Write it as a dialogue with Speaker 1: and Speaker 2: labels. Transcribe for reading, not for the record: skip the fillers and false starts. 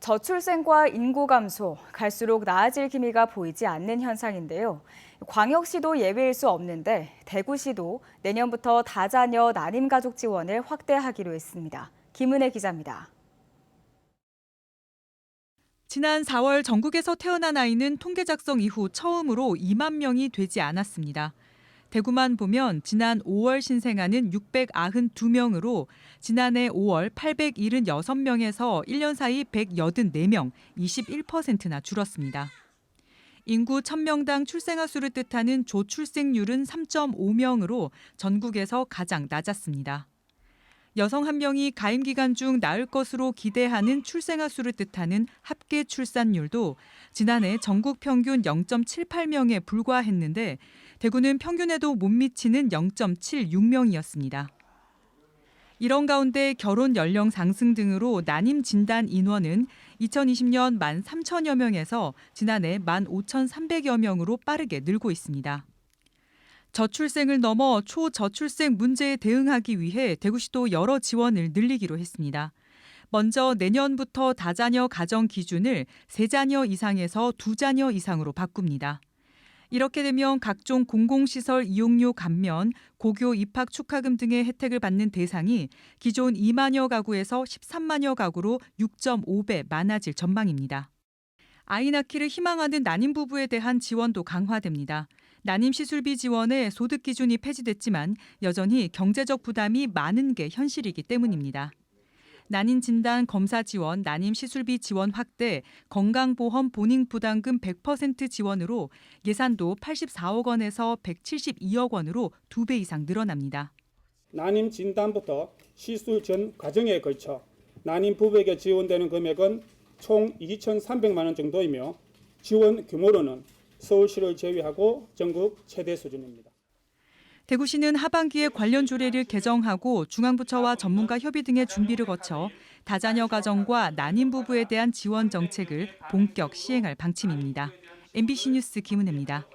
Speaker 1: 저출생과 인구 감소, 갈수록 나아질 기미가 보이지 않는 현상인데요. 광역시도 예외일 수 없는데 대구시도 내년부터 다자녀 난임가족 지원을 확대하기로 했습니다. 김은혜 기자입니다.
Speaker 2: 지난 4월 전국에서 태어난 아이는 통계 작성 이후 처음으로 2만 명이 되지 않았습니다. 대구만 보면 지난 5월 신생아는 692명으로 지난해 5월 876명에서 1년 사이 184명, 21%나 줄었습니다. 인구 1000명당 출생아 수를 뜻하는 조출생률은 3.5명으로 전국에서 가장 낮았습니다. 여성 한 명이 가임 기간 중 낳을 것으로 기대하는 출생아 수를 뜻하는 합계 출산율도 지난해 전국 평균 0.78명에 불과했는데 대구는 평균에도 못 미치는 0.76명이었습니다. 이런 가운데 결혼 연령 상승 등으로 난임 진단 인원은 2020년 13,000여 명에서 지난해 15,300여 명으로 빠르게 늘고 있습니다. 저출생을 넘어 초저출생 문제에 대응하기 위해 대구시도 여러 지원을 늘리기로 했습니다. 먼저 내년부터 다자녀 가정 기준을 3자녀 이상에서 2자녀 이상으로 바꿉니다. 이렇게 되면 각종 공공시설 이용료 감면, 고교 입학 축하금 등의 혜택을 받는 대상이 기존 2만여 가구에서 13만여 가구로 6.5배 많아질 전망입니다. 아이 낳기를 희망하는 난임 부부에 대한 지원도 강화됩니다. 난임 시술비 지원에 소득 기준이 폐지됐지만 여전히 경제적 부담이 많은 게 현실이기 때문입니다. 난임 진단 검사 지원, 난임 시술비 지원 확대, 건강보험 본인 부담금 100% 지원으로 예산도 84억 원에서 172억 원으로 2배 이상 늘어납니다.
Speaker 3: 난임 진단부터 시술 전 과정에 걸쳐 난임 부부에게 지원되는 금액은 총 2,300만 원 정도이며 지원 규모로는 서울시를 제외하고 전국 최대 수준입니다.
Speaker 2: 대구시는 하반기에 관련 조례를 개정하고 중앙부처와 전문가 협의 등의 준비를 거쳐 다자녀 가정과 난임 부부에 대한 지원 정책을 본격 시행할 방침입니다. MBC 뉴스 김은혜입니다.